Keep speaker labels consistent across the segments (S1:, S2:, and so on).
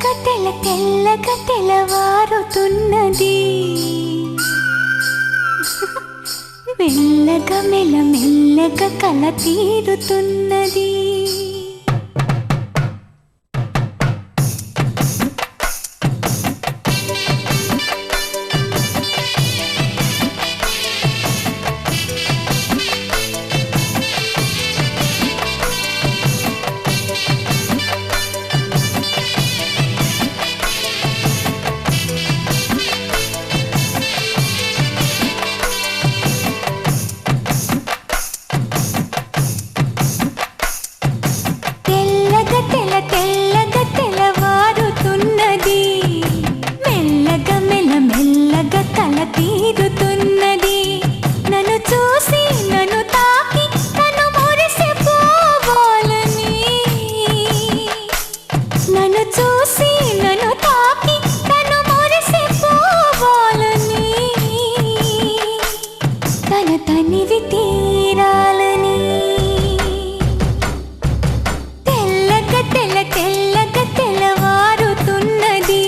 S1: తెల్లగా తెల్లవారుతున్నది. మెల్లగా మెల్లగా కల తీరుతున్నది. తనివి తీరాలని తెల్లగా తెల్లవారుతున్నది.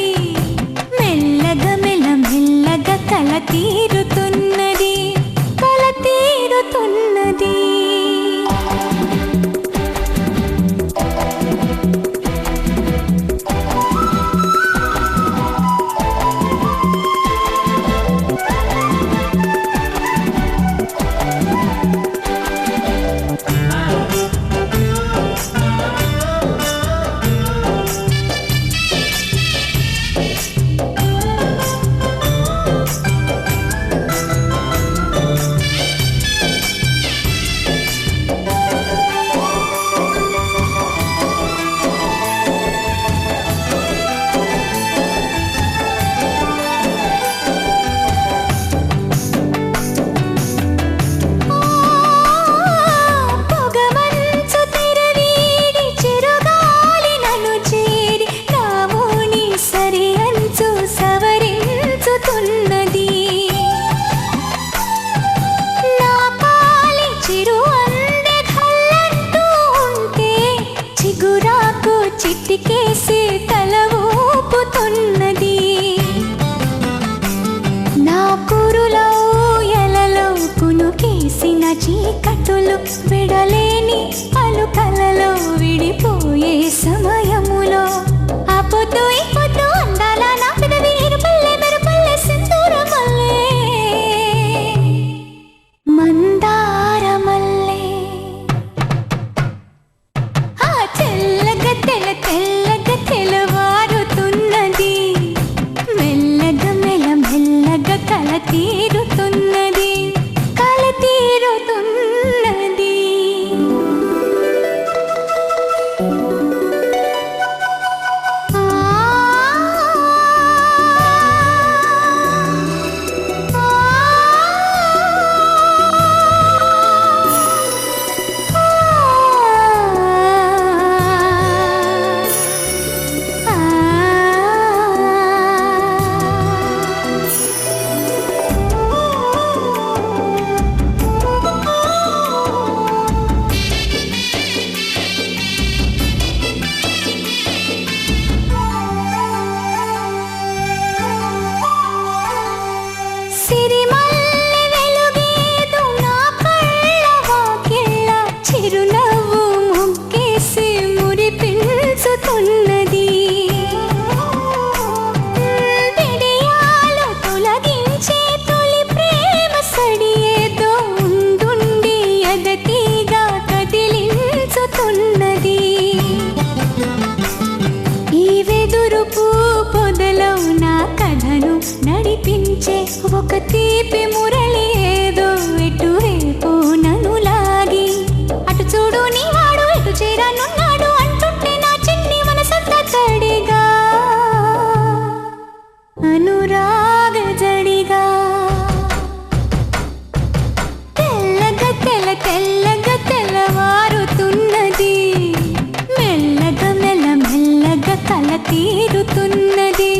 S1: మెల్లగా మెల్లగా కల తీరుతున్నది. చిట్టికేసి తల ఊపుతున్నది. నా కురులో ఎలలో కునుకేసిన చీకటులు విడలేని అలుకలలో విడిపోయే సమయములో ఆ పొద్దు ఈ పొద్దు అందాల నా పెదవి ఎరుపల్లె మెరుపల్లె సింధూరమల్లే మందారమల్లే తెల్లగా తెల్లవారుతున్నది. మెల్లగా మెల్లగా కల తీరుతున్నది. నడిపించే ఒక తీపి మురళి ఏదో ఇటువైపు నన్ను లాగి అటు చూడు నీ వాడు ఇటు చేరనున్నాడు అంటుంటే నా చిన్ని మనసంతా తడిగా అనురాగ జడిగా తెల్లగా తెల్లవారుతున్నది. మెల్లగా మెల్లగా కల తీరుతున్నది.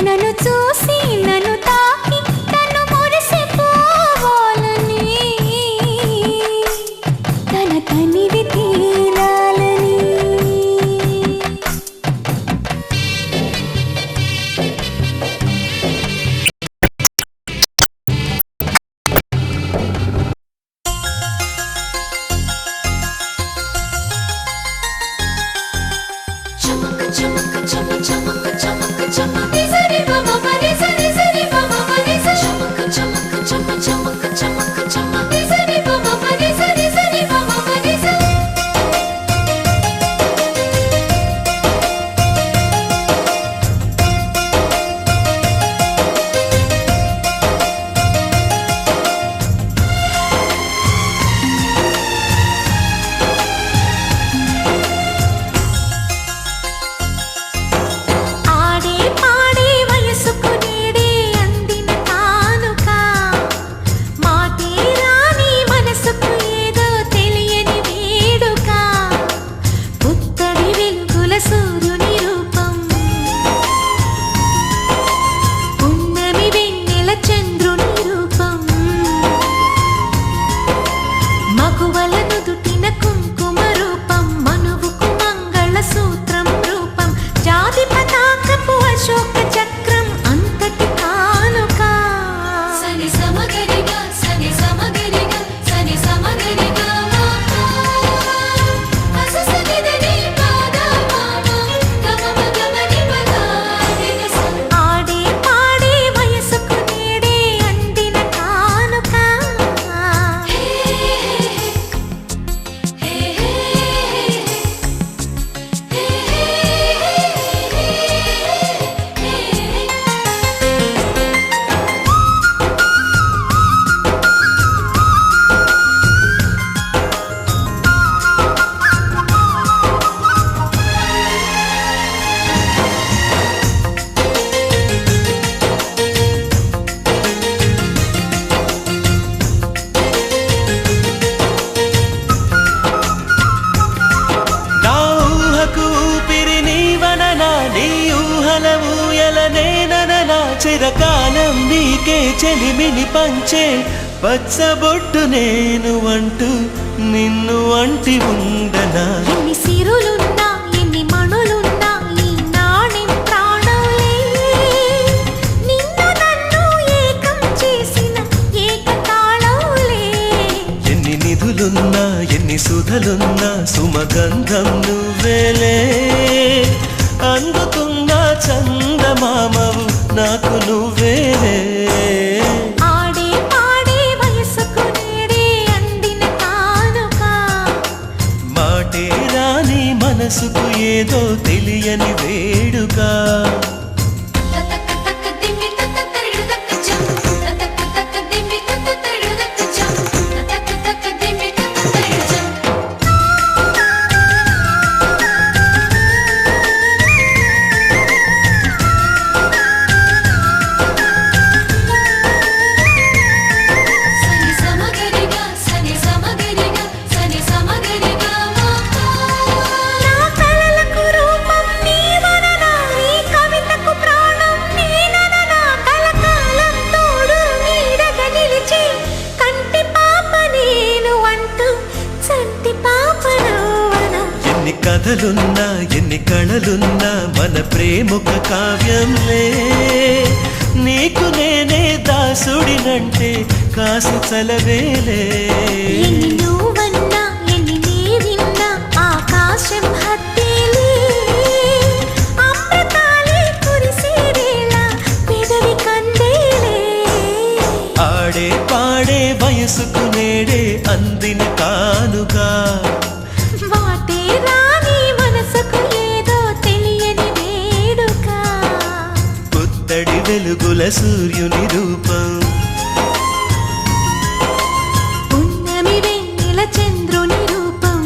S1: నన్ను చూసి నన్ను తాకి నన్ను మురిసిపో
S2: చిరకాలం నీకే చెలిమిని పంచే పచ్చబొట్టు నేను అంటూ నిన్ను అంటి ఉండనా.
S1: ఎన్ని సిరులున్నా ఎన్ని మణులున్నా ఈ నాణెం ప్రాణాలే, నిన్ను నన్ను ఏకం చేసిన ఏకతాళంలే.
S2: ఎన్ని నిధులున్నా ఎన్ని సుధలున్నా సుమగంధం నువ్వేలే, అందుతున్న చందమామవు నాకు నువ్వేలే.
S1: ఆడే పాడే వయసుకు నేడే అందిన కానుక,
S2: మాటే రాని మనసుకు ఏదో తెలియని వేడుక.
S1: తతక తక దిమ్మి తతతరిడు దక్కచం, తతక తక దిమ్మి తతతరిడు దక్కచం, తతక తక దిమ్మి తతతరిడు చం. సని సమగరిగా సని సమగరిగా సని సమగరిగా మాతా. నా కలలకు రూపం నీవననా, నీ కవితకు ప్రాణం నేనననా. కలకాలం తోడు నీడగా నిలిచి కంటి పాప నేను అంటూ చంటి పాప నువ్వనా.
S2: ఎన్ని కథలున్నా ఎన్ని కళలున్నా మన ప్రేమొక కావ్యంలే, నీకు నేనే దాసుడినంటే కాసు చలవేలే.
S1: ఎన్ని నువ్వన్నా ఎన్ని నీవిన్నా ఆకాశం హత్తేలే, అమృతాలే కురిసేవేళ పెదవి కందేలే.
S2: ఆడే పాడే వయసుకు నేడే అందిన కానుగా,
S1: వాటే రాని మనసుకు ఏదో తెలియని వేడుక.
S2: పుత్తడి వెలుగుల సూర్యుని రూపం,
S1: పున్నమి వెన్నెల చంద్రుని రూపం,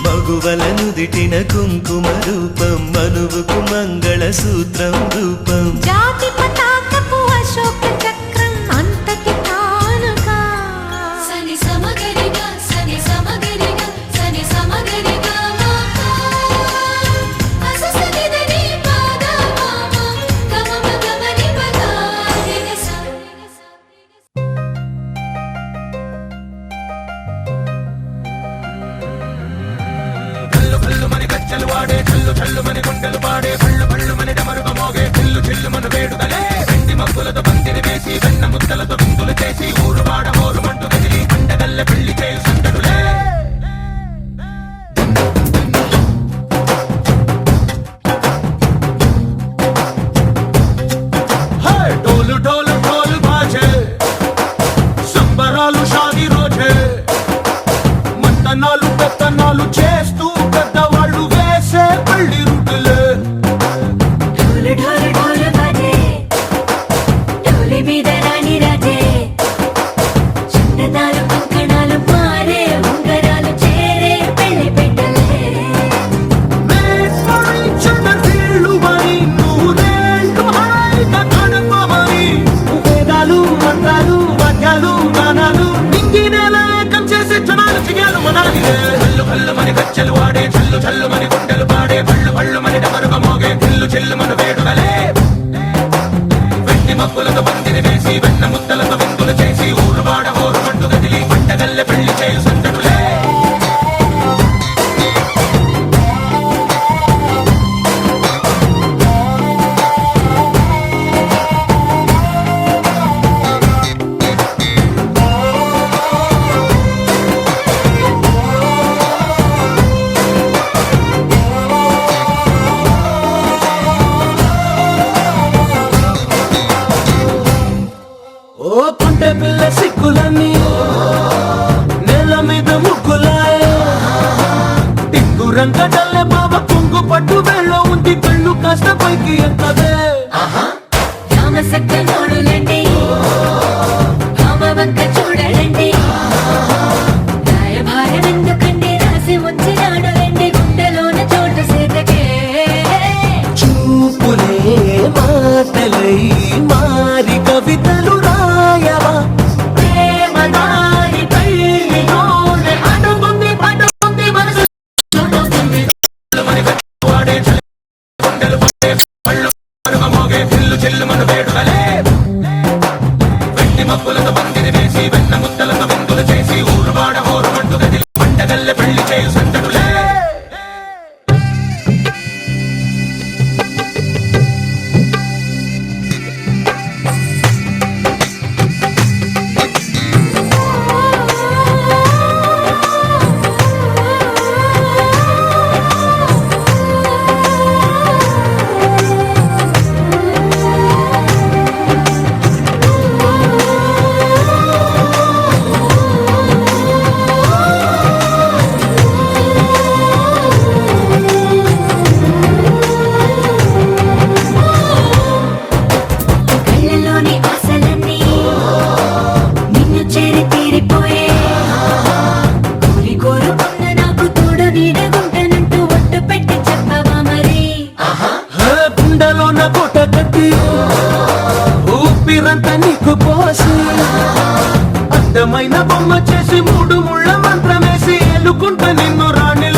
S2: మగువల నుదిటిన కుంకుమ రూపం, మనువుకు మంగళ సూత్రం రూపం.
S1: జాతి పతాకపు అశోక చక్రం అంతటి కానుక. సని సమగరిగా సని సమగరిగా సని సమగరిగా మాతా. అససనిదని పాద మామ గమమ గమని పదా నిగస.
S3: కల్లు కల్లు మని కచ్చలు వాడే చల్లు చల్లు మని గుండెలు పాడే పళ్ళు పళ్ళు మని డమరుగ మోగే చిల్లు చిల్లు మను వేడుదలే. వెండి మబ్బులతో పందిరి వేసి వెన్న ముద్దలతో విందులు చేసి ఊరు వాడ మోరు మంటు కదిలి పండగల్లె పెళ్లి చేయు సందడులే. హే డోలు డోలు డోలు బాజే సంబరాలు షాదీ రోజే, మంతనాలు పెత్తనాలు చేస్తూ పెద్దవాళ్ళు వేసే పెళ్లి రుటులే.
S1: ఢోలు ఢోలు ఢోలు బాజే, ఢోలి మీద రాణి రాజే. చందనాలు కంకణాలు మారే ఉంగరాలు చేరే పెళ్లి పెట్టలే.
S3: వేస్మరించిన వీళ్ళు మరి నూరేళ్ళు హాయిగా గడపమని వేదాలు మంత్రాలు వాద్యాలు గానాలు నింగినేల ఏకం చేసే జనాలు చెయ్యాలు మనాలిలే. కల్లు కల్లు మని కచ్చలు వాడే చల్లు చల్లు మని గుండెలు పాడే పళ్ళు పళ్ళు మని డమరుగ మోగే చిల్లు చిల్లు మను వేడుదలే. వెండి మబ్బులతో పందిరి వేసి వెన్న ముద్దలతో విందులు చేసి ఊరు వాడ ఊరు మంటు గదిలి పంటగల్లె పెళ్లి చేయు సందడులే. ఓ కొంటె పిల్ల సిక్కులని నేల మీద ముగ్గులాయ, టింగు రంగడల్లె బాబా కుంగు పట్టు వేళ్ళ ఉంది కళ్ళు కాస్త పైకి ఎక్కదే.
S1: రామసక్క నోడులండి, రామవంక చూడలండి. రాయభారం ఎందుకండి రాసి వచ్చినాడులండి గుండెలోన చోటు సేతకే.
S3: చూపులే మాటలై మారి కవితలు రాయవా,
S1: ప్రేమ దారి
S3: పెళ్లిలోనే అడుగుంది పడుకుంది మనసు. వాడే గుండెలు పడే పళ్ళు
S1: తీరిపోయే కోరి కోరుకున్న నాకు తోడు నీడగుంటనంటూ ఒట్టు పెట్టి చెప్పవా మరి
S3: గుండెలోన కోట కట్టి ఊపిరంతా నీకు పోసి అందమైన బొమ్మ చేసి మూడు ముళ్ళ మంత్రమేసి ఎలుకుంటా నిన్ను రాణి